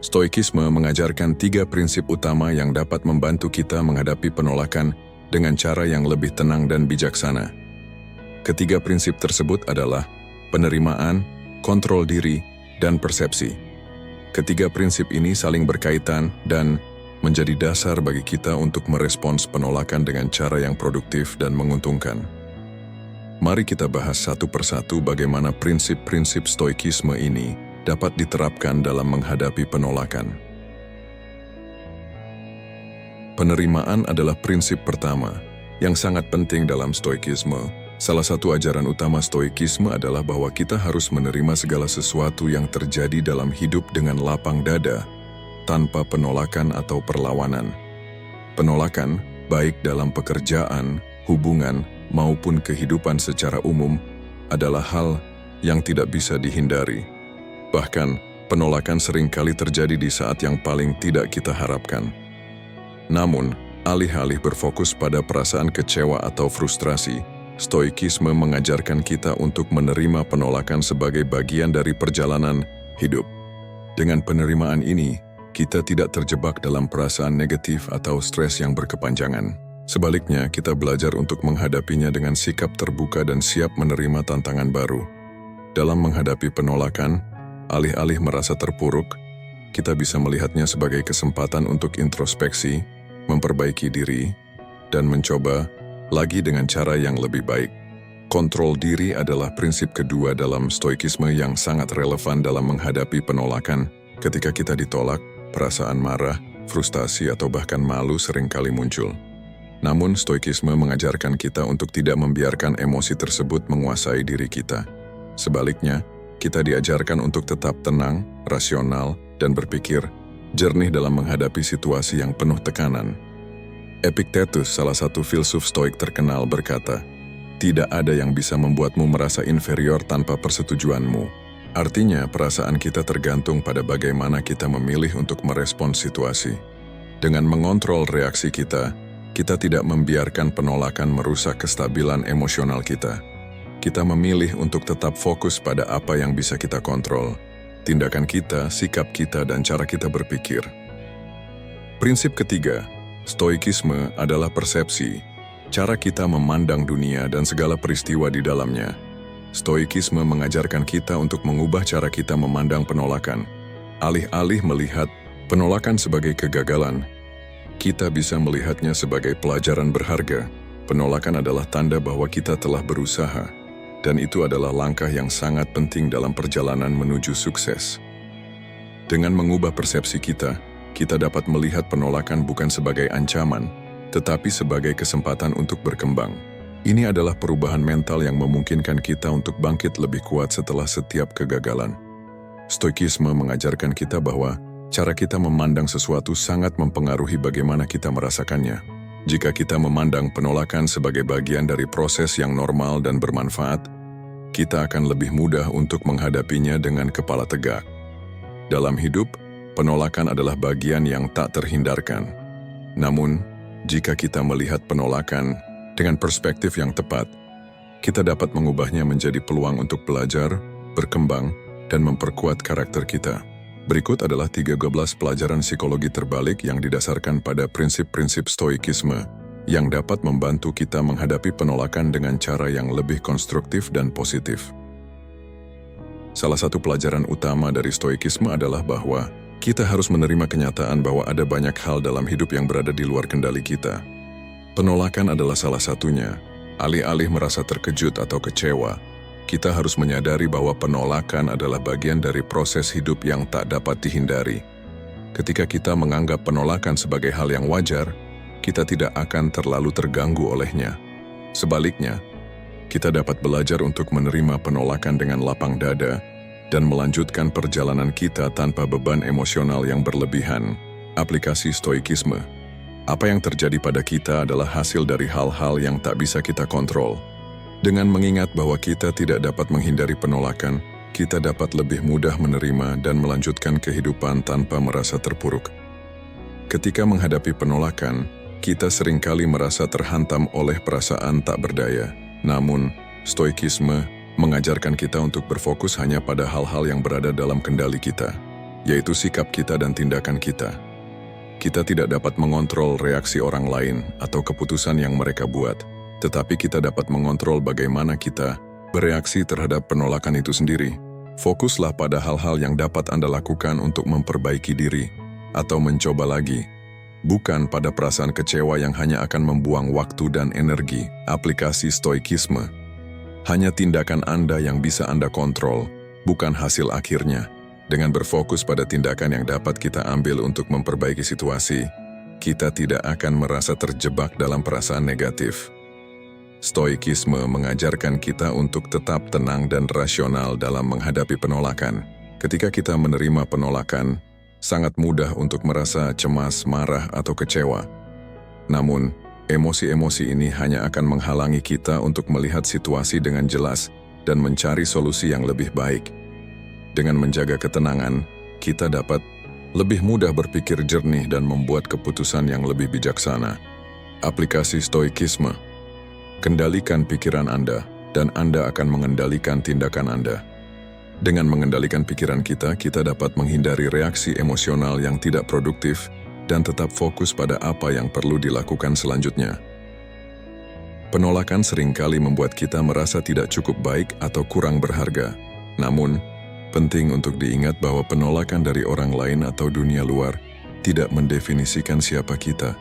Stoikisme mengajarkan 3 prinsip utama yang dapat membantu kita menghadapi penolakan dengan cara yang lebih tenang dan bijaksana. Ketiga prinsip tersebut adalah penerimaan, kontrol diri, dan persepsi. Ketiga prinsip ini saling berkaitan dan menjadi dasar bagi kita untuk merespons penolakan dengan cara yang produktif dan menguntungkan. Mari kita bahas satu persatu bagaimana prinsip-prinsip stoikisme ini dapat diterapkan dalam menghadapi penolakan. Penerimaan adalah prinsip pertama yang sangat penting dalam stoikisme. Salah satu ajaran utama stoikisme adalah bahwa kita harus menerima segala sesuatu yang terjadi dalam hidup dengan lapang dada, tanpa penolakan atau perlawanan. Penolakan, baik dalam pekerjaan, hubungan, maupun kehidupan secara umum, adalah hal yang tidak bisa dihindari. Bahkan, penolakan seringkali terjadi di saat yang paling tidak kita harapkan. Namun, alih-alih berfokus pada perasaan kecewa atau frustrasi, stoikisme mengajarkan kita untuk menerima penolakan sebagai bagian dari perjalanan hidup. Dengan penerimaan ini, kita tidak terjebak dalam perasaan negatif atau stres yang berkepanjangan. Sebaliknya, kita belajar untuk menghadapinya dengan sikap terbuka dan siap menerima tantangan baru. Dalam menghadapi penolakan, alih-alih merasa terpuruk, kita bisa melihatnya sebagai kesempatan untuk introspeksi, memperbaiki diri, dan mencoba lagi dengan cara yang lebih baik. Kontrol diri adalah prinsip kedua dalam stoikisme yang sangat relevan dalam menghadapi penolakan. Ketika kita ditolak, perasaan marah, frustasi, atau bahkan malu seringkali muncul. Namun, stoikisme mengajarkan kita untuk tidak membiarkan emosi tersebut menguasai diri kita. Sebaliknya, kita diajarkan untuk tetap tenang, rasional, dan berpikir jernih dalam menghadapi situasi yang penuh tekanan. Epictetus, salah satu filsuf stoik terkenal, berkata, "Tidak ada yang bisa membuatmu merasa inferior tanpa persetujuanmu." Artinya, perasaan kita tergantung pada bagaimana kita memilih untuk merespons situasi. Dengan mengontrol reaksi kita tidak membiarkan penolakan merusak kestabilan emosional kita. Kita memilih untuk tetap fokus pada apa yang bisa kita kontrol, tindakan kita, sikap kita, dan cara kita berpikir. Prinsip ketiga, stoikisme adalah persepsi, cara kita memandang dunia dan segala peristiwa di dalamnya. Stoikisme mengajarkan kita untuk mengubah cara kita memandang penolakan. Alih-alih melihat penolakan sebagai kegagalan, kita bisa melihatnya sebagai pelajaran berharga. Penolakan adalah tanda bahwa kita telah berusaha, dan itu adalah langkah yang sangat penting dalam perjalanan menuju sukses. Dengan mengubah persepsi kita dapat melihat penolakan bukan sebagai ancaman, tetapi sebagai kesempatan untuk berkembang. Ini adalah perubahan mental yang memungkinkan kita untuk bangkit lebih kuat setelah setiap kegagalan. Stoikisme mengajarkan kita bahwa cara kita memandang sesuatu sangat mempengaruhi bagaimana kita merasakannya. Jika kita memandang penolakan sebagai bagian dari proses yang normal dan bermanfaat, kita akan lebih mudah untuk menghadapinya dengan kepala tegak. Dalam hidup, penolakan adalah bagian yang tak terhindarkan. Namun, jika kita melihat penolakan dengan perspektif yang tepat, kita dapat mengubahnya menjadi peluang untuk belajar, berkembang, dan memperkuat karakter kita. Berikut adalah 13 pelajaran psikologi terbalik yang didasarkan pada prinsip-prinsip stoikisme yang dapat membantu kita menghadapi penolakan dengan cara yang lebih konstruktif dan positif. Salah satu pelajaran utama dari stoikisme adalah bahwa kita harus menerima kenyataan bahwa ada banyak hal dalam hidup yang berada di luar kendali kita. Penolakan adalah salah satunya. Alih-alih merasa terkejut atau kecewa, kita harus menyadari bahwa penolakan adalah bagian dari proses hidup yang tak dapat dihindari. Ketika kita menganggap penolakan sebagai hal yang wajar, kita tidak akan terlalu terganggu olehnya. Sebaliknya, kita dapat belajar untuk menerima penolakan dengan lapang dada dan melanjutkan perjalanan kita tanpa beban emosional yang berlebihan. Aplikasi stoikisme. Apa yang terjadi pada kita adalah hasil dari hal-hal yang tak bisa kita kontrol. Dengan mengingat bahwa kita tidak dapat menghindari penolakan, kita dapat lebih mudah menerima dan melanjutkan kehidupan tanpa merasa terpuruk. Ketika menghadapi penolakan, kita seringkali merasa terhantam oleh perasaan tak berdaya. Namun, stoikisme mengajarkan kita untuk berfokus hanya pada hal-hal yang berada dalam kendali kita. yaitu sikap kita dan tindakan kita. Kita tidak dapat mengontrol reaksi orang lain atau keputusan yang mereka buat, tetapi kita dapat mengontrol bagaimana kita bereaksi terhadap penolakan itu sendiri. Fokuslah pada hal-hal yang dapat Anda lakukan untuk memperbaiki diri atau mencoba lagi, bukan pada perasaan kecewa yang hanya akan membuang waktu dan energi. Aplikasi stoikisme. Hanya tindakan Anda yang bisa Anda kontrol, bukan hasil akhirnya. Dengan berfokus pada tindakan yang dapat kita ambil untuk memperbaiki situasi, kita tidak akan merasa terjebak dalam perasaan negatif. Stoikisme mengajarkan kita untuk tetap tenang dan rasional dalam menghadapi penolakan. Ketika kita menerima penolakan, sangat mudah untuk merasa cemas, marah, atau kecewa. Namun, emosi-emosi ini hanya akan menghalangi kita untuk melihat situasi dengan jelas dan mencari solusi yang lebih baik. Dengan menjaga ketenangan, kita dapat lebih mudah berpikir jernih dan membuat keputusan yang lebih bijaksana. Aplikasi stoikisme. Kendalikan pikiran Anda, dan Anda akan mengendalikan tindakan Anda. Dengan mengendalikan pikiran kita dapat menghindari reaksi emosional yang tidak produktif dan tetap fokus pada apa yang perlu dilakukan selanjutnya. Penolakan seringkali membuat kita merasa tidak cukup baik atau kurang berharga. Namun, penting untuk diingat bahwa penolakan dari orang lain atau dunia luar tidak mendefinisikan siapa kita.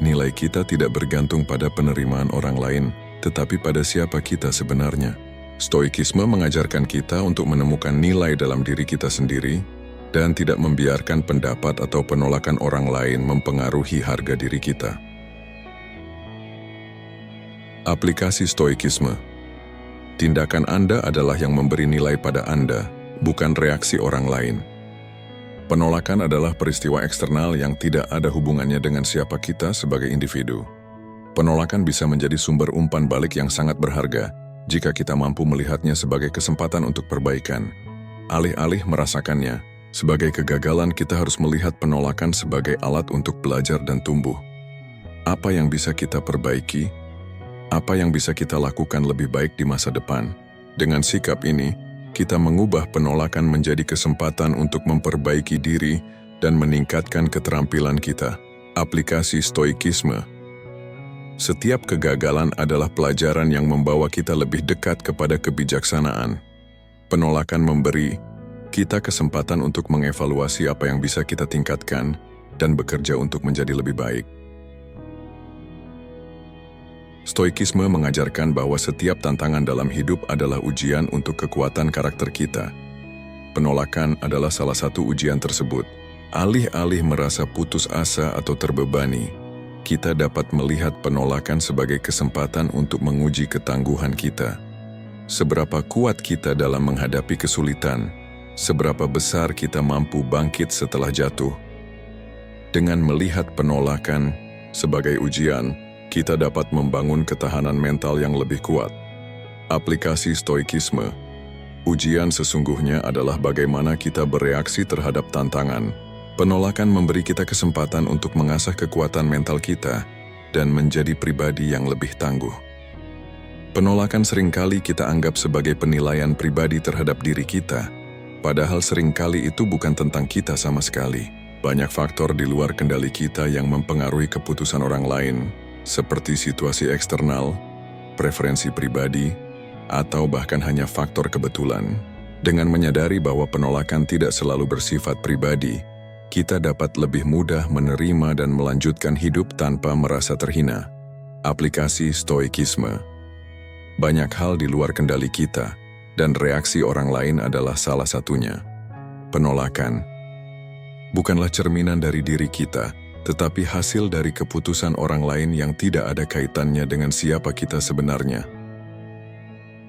Nilai kita tidak bergantung pada penerimaan orang lain, tetapi pada siapa kita sebenarnya. Stoikisme mengajarkan kita untuk menemukan nilai dalam diri kita sendiri dan tidak membiarkan pendapat atau penolakan orang lain mempengaruhi harga diri kita. Aplikasi stoikisme. Tindakan Anda adalah yang memberi nilai pada Anda, bukan reaksi orang lain. Penolakan adalah peristiwa eksternal yang tidak ada hubungannya dengan siapa kita sebagai individu. Penolakan bisa menjadi sumber umpan balik yang sangat berharga jika kita mampu melihatnya sebagai kesempatan untuk perbaikan. Alih-alih merasakannya sebagai kegagalan, kita harus melihat penolakan sebagai alat untuk belajar dan tumbuh. Apa yang bisa kita perbaiki? Apa yang bisa kita lakukan lebih baik di masa depan? Dengan sikap ini, kita mengubah penolakan menjadi kesempatan untuk memperbaiki diri dan meningkatkan keterampilan kita. Aplikasi stoikisme. Setiap kegagalan adalah pelajaran yang membawa kita lebih dekat kepada kebijaksanaan. Penolakan memberi kita kesempatan untuk mengevaluasi apa yang bisa kita tingkatkan dan bekerja untuk menjadi lebih baik. Stoikisme mengajarkan bahwa setiap tantangan dalam hidup adalah ujian untuk kekuatan karakter kita. Penolakan adalah salah satu ujian tersebut. Alih-alih merasa putus asa atau terbebani, kita dapat melihat penolakan sebagai kesempatan untuk menguji ketangguhan kita. Seberapa kuat kita dalam menghadapi kesulitan, seberapa besar kita mampu bangkit setelah jatuh. Dengan melihat penolakan sebagai ujian, kita dapat membangun ketahanan mental yang lebih kuat. Aplikasi stoikisme. Ujian sesungguhnya adalah bagaimana kita bereaksi terhadap tantangan. Penolakan memberi kita kesempatan untuk mengasah kekuatan mental kita dan menjadi pribadi yang lebih tangguh. Penolakan seringkali kita anggap sebagai penilaian pribadi terhadap diri kita, padahal seringkali itu bukan tentang kita sama sekali. Banyak faktor di luar kendali kita yang mempengaruhi keputusan orang lain, seperti situasi eksternal, preferensi pribadi, atau bahkan hanya faktor kebetulan. Dengan menyadari bahwa penolakan tidak selalu bersifat pribadi, kita dapat lebih mudah menerima dan melanjutkan hidup tanpa merasa terhina. Aplikasi stoikisme. Banyak hal di luar kendali kita, dan reaksi orang lain adalah salah satunya. Penolakan bukanlah cerminan dari diri kita, tetapi hasil dari keputusan orang lain yang tidak ada kaitannya dengan siapa kita sebenarnya.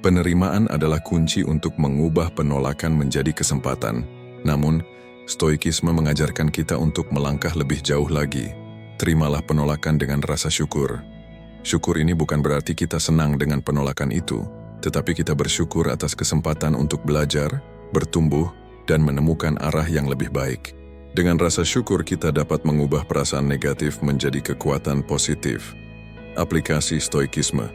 Penerimaan adalah kunci untuk mengubah penolakan menjadi kesempatan. Namun, stoikisme mengajarkan kita untuk melangkah lebih jauh lagi. Terimalah penolakan dengan rasa syukur. Syukur ini bukan berarti kita senang dengan penolakan itu, tetapi kita bersyukur atas kesempatan untuk belajar, bertumbuh, dan menemukan arah yang lebih baik. Dengan rasa syukur kita dapat mengubah perasaan negatif menjadi kekuatan positif. Aplikasi stoikisme.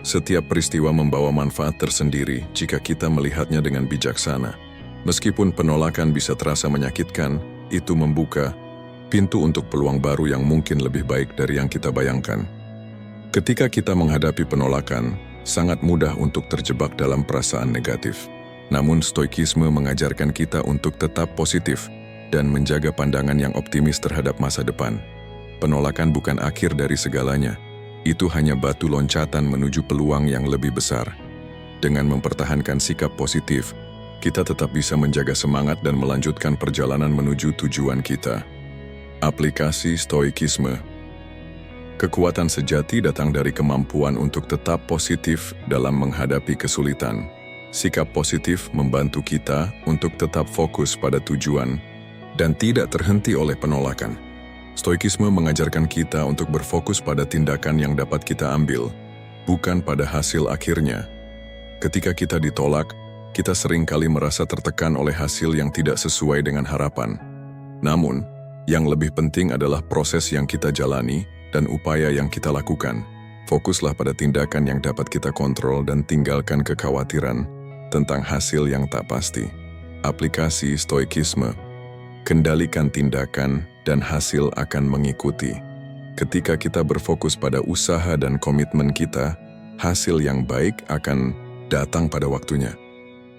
Setiap peristiwa membawa manfaat tersendiri jika kita melihatnya dengan bijaksana. Meskipun penolakan bisa terasa menyakitkan, itu membuka pintu untuk peluang baru yang mungkin lebih baik dari yang kita bayangkan. Ketika kita menghadapi penolakan, sangat mudah untuk terjebak dalam perasaan negatif. Namun stoikisme mengajarkan kita untuk tetap positif dan menjaga pandangan yang optimis terhadap masa depan. Penolakan bukan akhir dari segalanya. Itu hanya batu loncatan menuju peluang yang lebih besar. Dengan mempertahankan sikap positif, kita tetap bisa menjaga semangat dan melanjutkan perjalanan menuju tujuan kita. Aplikasi stoikisme. Kekuatan sejati datang dari kemampuan untuk tetap positif dalam menghadapi kesulitan. Sikap positif membantu kita untuk tetap fokus pada tujuan dan tidak terhenti oleh penolakan. Stoikisme mengajarkan kita untuk berfokus pada tindakan yang dapat kita ambil, bukan pada hasil akhirnya. Ketika kita ditolak, kita sering kali merasa tertekan oleh hasil yang tidak sesuai dengan harapan. Namun, yang lebih penting adalah proses yang kita jalani dan upaya yang kita lakukan. Fokuslah pada tindakan yang dapat kita kontrol dan tinggalkan kekhawatiran tentang hasil yang tak pasti. Aplikasi stoikisme. Kendalikan tindakan dan hasil akan mengikuti. Ketika kita berfokus pada usaha dan komitmen kita, hasil yang baik akan datang pada waktunya.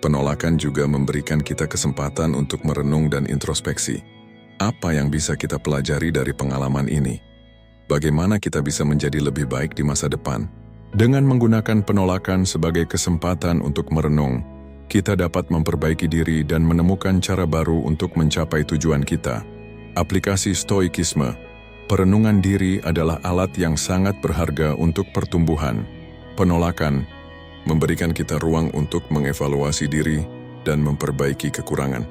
Penolakan juga memberikan kita kesempatan untuk merenung dan introspeksi. Apa yang bisa kita pelajari dari pengalaman ini? Bagaimana kita bisa menjadi lebih baik di masa depan? Dengan menggunakan penolakan sebagai kesempatan untuk merenung, kita dapat memperbaiki diri dan menemukan cara baru untuk mencapai tujuan kita. Aplikasi stoikisme. Perenungan diri adalah alat yang sangat berharga untuk pertumbuhan. Penolakan memberikan kita ruang untuk mengevaluasi diri dan memperbaiki kekurangan.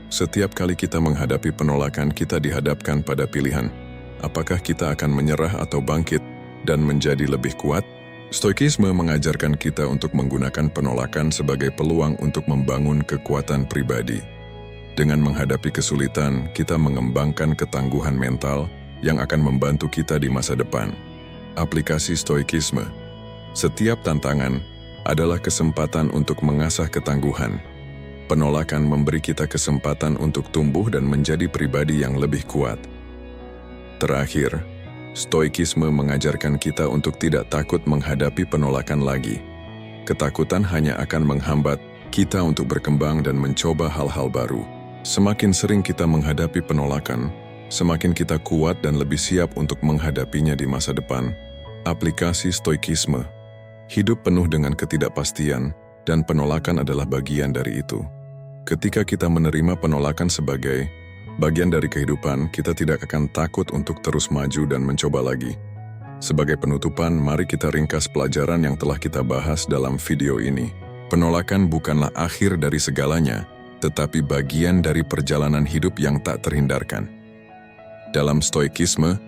Setiap kali kita menghadapi penolakan, kita dihadapkan pada pilihan. Apakah kita akan menyerah atau bangkit dan menjadi lebih kuat? Stoikisme mengajarkan kita untuk menggunakan penolakan sebagai peluang untuk membangun kekuatan pribadi. Dengan menghadapi kesulitan, kita mengembangkan ketangguhan mental yang akan membantu kita di masa depan. Aplikasi stoikisme. Setiap tantangan adalah kesempatan untuk mengasah ketangguhan. Penolakan memberi kita kesempatan untuk tumbuh dan menjadi pribadi yang lebih kuat. Terakhir, stoikisme mengajarkan kita untuk tidak takut menghadapi penolakan lagi. Ketakutan hanya akan menghambat kita untuk berkembang dan mencoba hal-hal baru. Semakin sering kita menghadapi penolakan, semakin kita kuat dan lebih siap untuk menghadapinya di masa depan. Aplikasi stoikisme. Hidup penuh dengan ketidakpastian, dan penolakan adalah bagian dari itu. Ketika kita menerima penolakan sebagai bagian dari kehidupan, kita tidak akan takut untuk terus maju dan mencoba lagi. Sebagai penutupan, mari kita ringkas pelajaran yang telah kita bahas dalam video ini. Penolakan bukanlah akhir dari segalanya, tetapi bagian dari perjalanan hidup yang tak terhindarkan. Dalam stoikisme,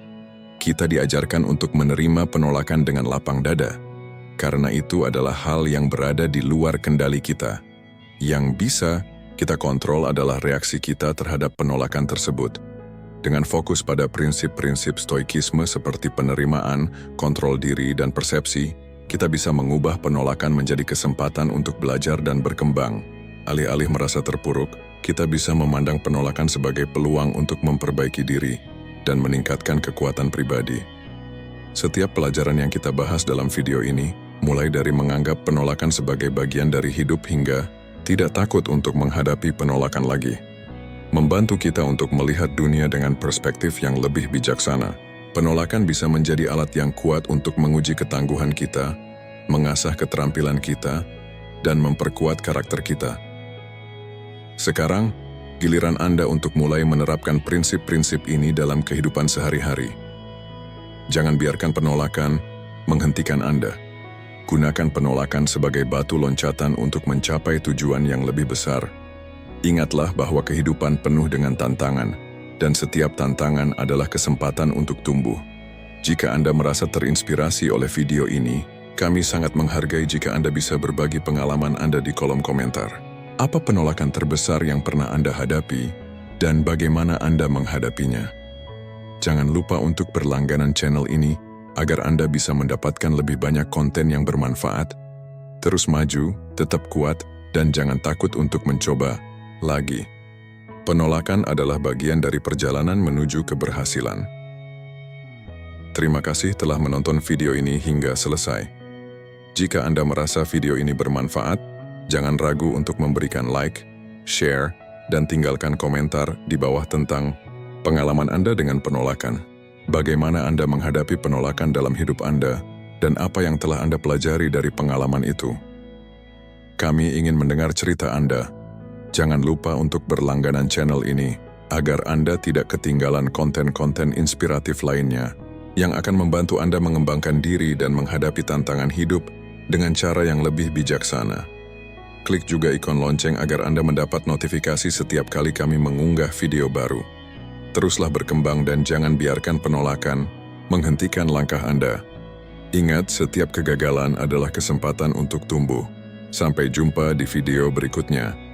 kita diajarkan untuk menerima penolakan dengan lapang dada, karena itu adalah hal yang berada di luar kendali kita. Yang bisa kita kontrol adalah reaksi kita terhadap penolakan tersebut. Dengan fokus pada prinsip-prinsip stoikisme seperti penerimaan, kontrol diri, dan persepsi, kita bisa mengubah penolakan menjadi kesempatan untuk belajar dan berkembang. Alih-alih merasa terpuruk, kita bisa memandang penolakan sebagai peluang untuk memperbaiki diri dan meningkatkan kekuatan pribadi. Setiap pelajaran yang kita bahas dalam video ini, mulai dari menganggap penolakan sebagai bagian dari hidup hingga tidak takut untuk menghadapi penolakan lagi, membantu kita untuk melihat dunia dengan perspektif yang lebih bijaksana. Penolakan bisa menjadi alat yang kuat untuk menguji ketangguhan kita, mengasah keterampilan kita, dan memperkuat karakter kita. Sekarang, giliran Anda untuk mulai menerapkan prinsip-prinsip ini dalam kehidupan sehari-hari. Jangan biarkan penolakan menghentikan Anda. Gunakan penolakan sebagai batu loncatan untuk mencapai tujuan yang lebih besar. Ingatlah bahwa kehidupan penuh dengan tantangan, dan setiap tantangan adalah kesempatan untuk tumbuh. Jika Anda merasa terinspirasi oleh video ini, kami sangat menghargai jika Anda bisa berbagi pengalaman Anda di kolom komentar. Apa penolakan terbesar yang pernah Anda hadapi, dan bagaimana Anda menghadapinya? Jangan lupa untuk berlangganan channel ini, agar Anda bisa mendapatkan lebih banyak konten yang bermanfaat. Terus maju, tetap kuat, dan jangan takut untuk mencoba lagi. Penolakan adalah bagian dari perjalanan menuju keberhasilan. Terima kasih telah menonton video ini hingga selesai. Jika Anda merasa video ini bermanfaat, jangan ragu untuk memberikan like, share, dan tinggalkan komentar di bawah tentang pengalaman Anda dengan penolakan. Bagaimana Anda menghadapi penolakan dalam hidup Anda, dan apa yang telah Anda pelajari dari pengalaman itu. Kami ingin mendengar cerita Anda. Jangan lupa untuk berlangganan channel ini, agar Anda tidak ketinggalan konten-konten inspiratif lainnya, yang akan membantu Anda mengembangkan diri dan menghadapi tantangan hidup dengan cara yang lebih bijaksana. Klik juga ikon lonceng agar Anda mendapat notifikasi setiap kali kami mengunggah video baru. Teruslah berkembang dan jangan biarkan penolakan menghentikan langkah Anda. Ingat, setiap kegagalan adalah kesempatan untuk tumbuh. Sampai jumpa di video berikutnya.